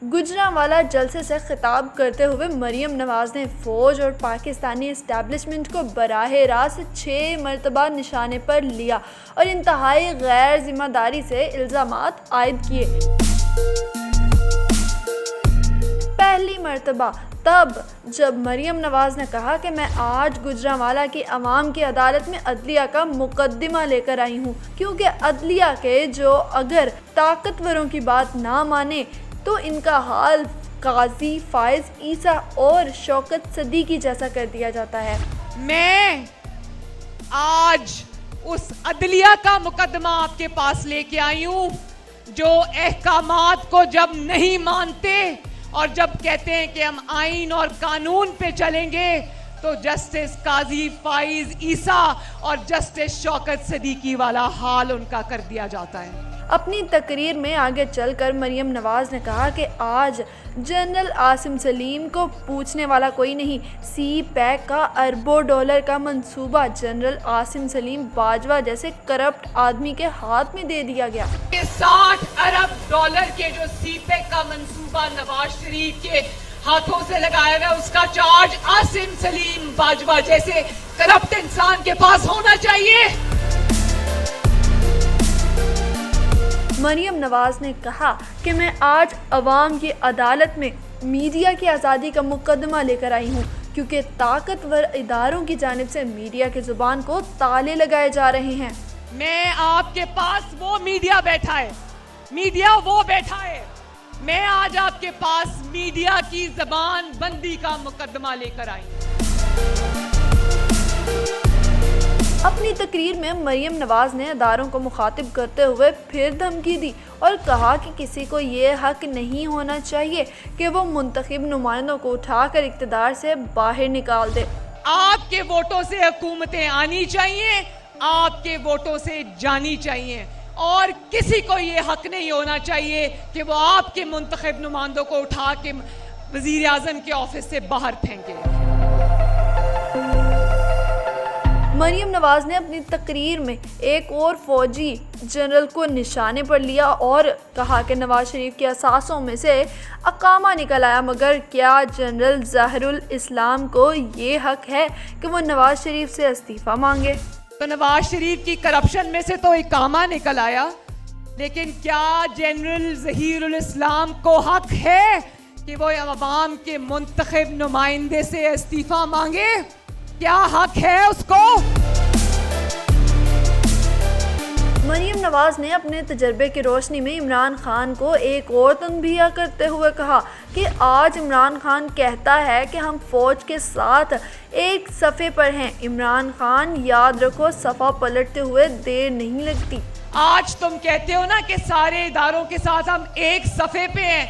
گجرانوالہ جلسے سے خطاب کرتے ہوئے مریم نواز نے فوج اور پاکستانی اسٹیبلشمنٹ کو براہ راست 6 مرتبہ نشانے پر لیا اور انتہائی غیر ذمہ داری سے الزامات عائد کیے۔ پہلی مرتبہ تب جب مریم نواز نے کہا کہ میں آج گجرانوالہ کی عوام کی عدالت میں عدلیہ کا مقدمہ لے کر آئی ہوں، کیونکہ عدلیہ کے جو اگر طاقتوروں کی بات نہ مانے تو ان کا حال قاضی فائز عیسیٰ اور شوکت صدیقی جیسا کر دیا جاتا ہے۔ میں آج اس عدلیہ کا مقدمہ آپ کے پاس لے کے آئی ہوں جو احکامات کو جب نہیں مانتے اور جب کہتے ہیں کہ ہم آئین اور قانون پہ چلیں گے تو جسٹس قاضی فائز عیسیٰ اور جسٹس شوکت صدیقی والا حال ان کا کر دیا جاتا ہے۔ اپنی تقریر میں آگے چل کر مریم نواز نے کہا کہ آج جنرل عاصم سلیم کو پوچھنے والا کوئی نہیں۔ سی پیک کا اربوں ڈالر کا منصوبہ جنرل عاصم سلیم باجوہ جیسے کرپٹ آدمی کے ہاتھ میں دے دیا گیا۔ 60 ارب ڈالر کے جو سی پیک کا منصوبہ نواز شریف کے ہاتھوں سے لگایا گیا، اس کا چارج عاصم سلیم باجوہ جیسے کرپٹ انسان کے پاس ہونا چاہیے۔ مریم نواز نے کہا کہ میں آج عوام کی عدالت میں میڈیا کی آزادی کا مقدمہ لے کر آئی ہوں، کیونکہ طاقتور اداروں کی جانب سے میڈیا کی زبان کو تالے لگائے جا رہے ہیں۔ میں آپ کے پاس وہ میڈیا بیٹھا ہے، میں آج آپ کے پاس میڈیا کی زبان بندی کا مقدمہ لے کر آئی ہوں۔ اپنی تقریر میں مریم نواز نے اداروں کو مخاطب کرتے ہوئے پھر دھمکی دی اور کہا کہ کسی کو یہ حق نہیں ہونا چاہیے کہ وہ منتخب نمائندوں کو اٹھا کر اقتدار سے باہر نکال دے۔ آپ کے ووٹوں سے حکومتیں آنی چاہیے، آپ کے ووٹوں سے جانی چاہیے، اور کسی کو یہ حق نہیں ہونا چاہیے کہ وہ آپ کے منتخب نمائندوں کو اٹھا کے وزیر اعظم کے آفس سے باہر پھینکے۔ مریم نواز نے اپنی تقریر میں ایک اور فوجی جنرل کو نشانے پر لیا اور کہا کہ نواز شریف کے اثاثوں میں سے اقامہ نکل آیا، مگر کیا جنرل ظاہر الاسلام کو یہ حق ہے کہ وہ نواز شریف سے استعفیٰ مانگے؟ تو نواز شریف کی کرپشن میں سے تو اقامہ نکل آیا، لیکن کیا جنرل ظہیر الاسلام کو حق ہے کہ وہ عوام کے منتخب نمائندے سے استعفیٰ مانگے؟ کیا حق ہے اس کو؟ مریم نواز نے اپنے تجربے کی روشنی میں عمران خان کو ایک اور تنبیہ کرتے ہوئے کہا کہ آج عمران خان کہتا ہے کہ ہم فوج کے ساتھ ایک صفحے پر ہیں۔ عمران خان یاد رکھو، صفحہ پلٹتے ہوئے دیر نہیں لگتی۔ آج تم کہتے ہو نا کہ سارے اداروں کے ساتھ ہم ایک صفحے پہ ہیں،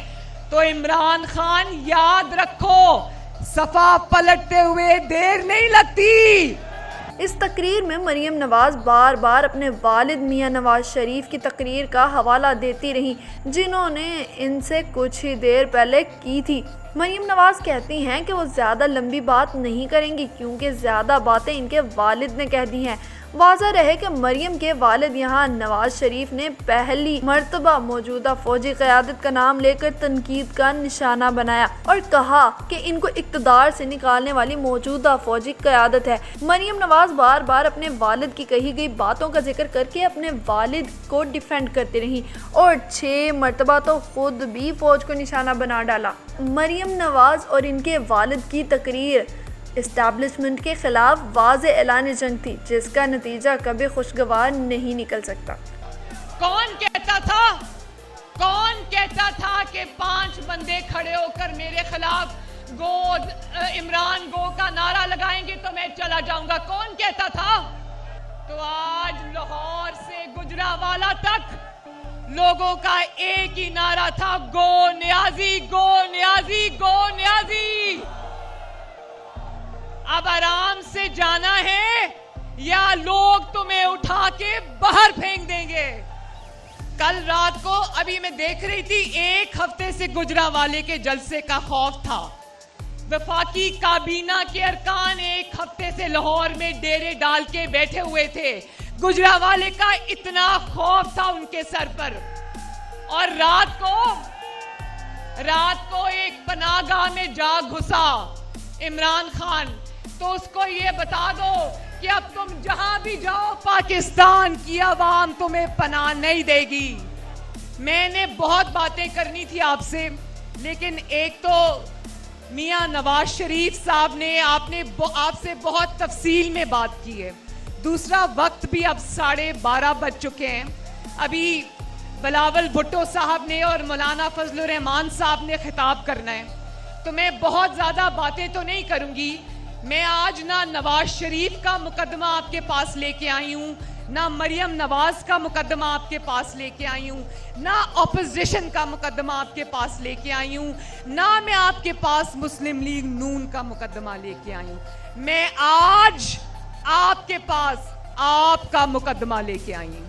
تو عمران خان یاد رکھو، صفحہ پلٹتے ہوئے دیر نہیں لگتی۔ اس تقریر میں مریم نواز بار بار اپنے والد میاں نواز شریف کی تقریر کا حوالہ دیتی رہیں، جنہوں نے ان سے کچھ ہی دیر پہلے کی تھی۔ مریم نواز کہتی ہیں کہ وہ زیادہ لمبی بات نہیں کریں گی کیونکہ زیادہ باتیں ان کے والد نے کہہ دی ہیں۔ واضح رہے کہ مریم کے والد یہاں نواز شریف نے پہلی مرتبہ موجودہ فوجی قیادت کا نام لے کر تنقید کا نشانہ بنایا اور کہا کہ ان کو اقتدار سے نکالنے والی موجودہ فوجی قیادت ہے۔ مریم نواز بار بار اپنے والد کی کہی گئی باتوں کا ذکر کر کے اپنے والد کو ڈیفینڈ کرتی رہیں اور 6 مرتبہ تو خود بھی فوج کو نشانہ بنا ڈالا۔ مریم نواز اور ان کے والد کی تقریر اسٹیبلشمنٹ کے خلاف واضح اعلان جنگ تھی، جس کا نتیجہ کبھی خوشگوار نہیں نکل سکتا۔ کون کہتا تھا کہ 5 بندے کھڑے ہو کر میرے خلاف عمران گو کا نعرہ لگائیں گے تو میں چلا جاؤں گا؟ کون کہتا تھا؟ تو آج لاہور سے گجرانوالہ تک لوگوں کا ایک ہی نعرہ تھا، گو نیازی، گو نیازی، گو نیازی۔ اب آرام سے جانا ہے یا لوگ تمہیں اٹھا کے باہر پھینک دیں گے؟ کل رات کو ابھی میں دیکھ رہی تھی، 1 ہفتے سے گجرانوالے کے جلسے کا خوف تھا۔ وفاقی کابینہ کے ارکان 1 ہفتے سے لاہور میں ڈیرے ڈال کے بیٹھے ہوئے تھے۔ گجرانوالے کا اتنا خوف تھا ان کے سر پر، اور رات کو رات کو ایک پناہ گاہ میں جا گھسا عمران خان, تو اس کو یہ بتا دو کہ اب تم جہاں بھی جاؤ پاکستان کی عوام تمہیں پناہ نہیں دے گی. میں نے بہت باتیں کرنی تھی آپ سے, لیکن ایک تو میاں نواز شریف صاحب نے آپ سے بہت تفصیل میں بات کی ہے. دوسرا, وقت بھی اب 12:30 بج چکے ہیں. ابھی بلاول بھٹو صاحب نے اور مولانا فضل الرحمان صاحب نے خطاب کرنا ہے, تو میں بہت زیادہ باتیں تو نہیں کروں گی. میں آج نہ نواز شریف کا مقدمہ آپ کے پاس لے کے آئی ہوں, نہ مریم نواز کا مقدمہ آپ کے پاس لے کے آئی ہوں, نہ اپوزیشن کا مقدمہ آپ کے پاس لے کے آئی ہوں, نہ میں آپ کے پاس مسلم لیگ نون کا مقدمہ لے کے آئی ہوں. میں آج آپ کے پاس آپ کا مقدمہ لے کے آئی ہوں.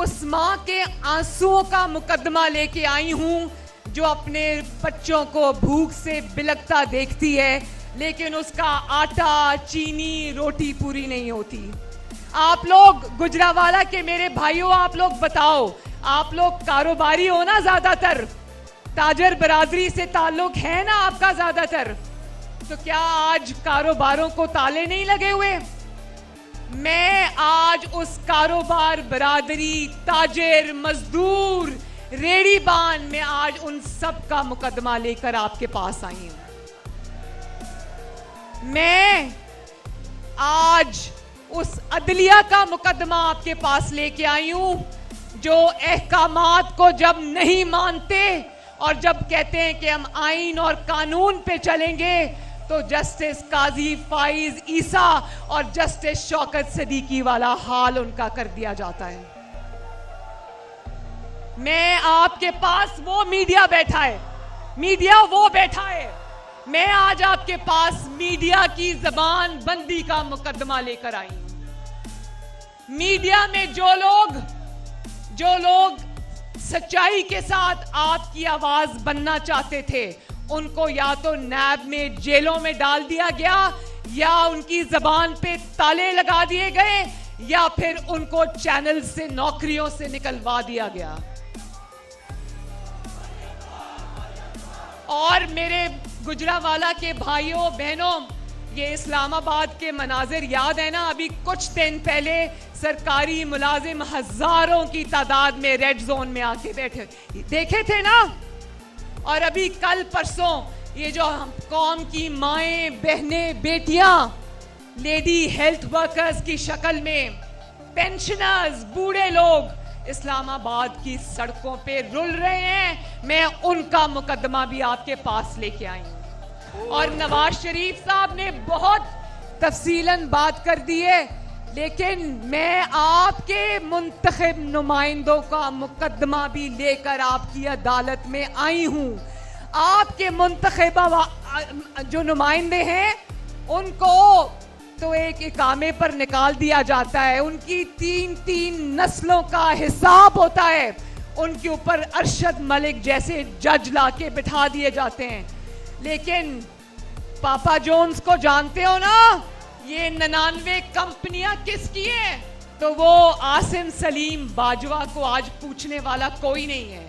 اس ماں کے آنسوؤں کا مقدمہ لے کے آئی ہوں جو اپنے بچوں کو بھوک سے بلکتا دیکھتی ہے, لیکن اس کا آٹا, چینی, روٹی پوری نہیں ہوتی. آپ لوگ گجرانوالہ کے میرے بھائیوں, آپ لوگ بتاؤ, آپ لوگ کاروباری ہو نا, زیادہ تر تاجر برادری سے تعلق ہے نا آپ کا زیادہ تر, تو کیا آج کاروباروں کو تالے نہیں لگے ہوئے؟ میں آج اس کاروبار برادری, تاجر, مزدور, ریڑی بان, میں آج ان سب کا مقدمہ لے کر آپ کے پاس آئی ہوں. میں آج اس عدلیہ کا مقدمہ آپ کے پاس لے کے آئی ہوں جو احکامات کو جب نہیں مانتے اور جب کہتے ہیں کہ ہم آئین اور قانون پہ چلیں گے, تو جسٹس قاضی فائز عیسیٰ اور جسٹس شوکت صدیقی والا حال ان کا کر دیا جاتا ہے. میں آپ کے پاس وہ میڈیا بیٹھا ہے, میڈیا وہ بیٹھا ہے, میں آج آپ کے پاس میڈیا کی زبان بندی کا مقدمہ لے کر آئی ہوں. میڈیا میں جو لوگ سچائی کے ساتھ آپ کی آواز بننا چاہتے تھے, ان کو یا تو نیب میں جیلوں میں ڈال دیا گیا, یا ان کی زبان پہ تالے لگا دیے گئے, یا پھر ان کو چینل سے, نوکریوں سے نکلوا دیا گیا. اور میرے گجرانوالہ کے بھائیوں بہنوں, یہ اسلام آباد کے مناظر یاد ہے نا؟ ابھی کچھ دن پہلے سرکاری ملازم ہزاروں کی تعداد میں ریڈ زون میں آ کے بیٹھے دیکھے تھے نا. اور ابھی کل پرسوں یہ جو قوم کی مائیں, بہنیں, بیٹیاں لیڈی ہیلتھ ورکرز کی شکل میں, پینشنرز, بوڑھے لوگ اسلام آباد کی سڑکوں پہ رل رہے ہیں, میں ان کا مقدمہ بھی آپ کے پاس لے کے آئی ہوں. اور نواز شریف صاحب نے بہت تفصیلاً بات کر دی ہے, لیکن میں آپ کے منتخب نمائندوں کا مقدمہ بھی لے کر آپ کی عدالت میں آئی ہوں. آپ کے منتخبہ جو نمائندے ہیں ان کو تو ایک اقامے پر نکال دیا جاتا ہے, ان کی 3 نسلوں کا حساب ہوتا ہے, ان کے اوپر ارشد ملک جیسے جج لا کے بٹھا دیے جاتے ہیں. لیکن پاپا جونز کو جانتے ہو نا, یہ 99 کمپنیاں کس کی ہیں؟ تو وہ عاصم سلیم باجوہ کو آج پوچھنے والا کوئی نہیں ہے.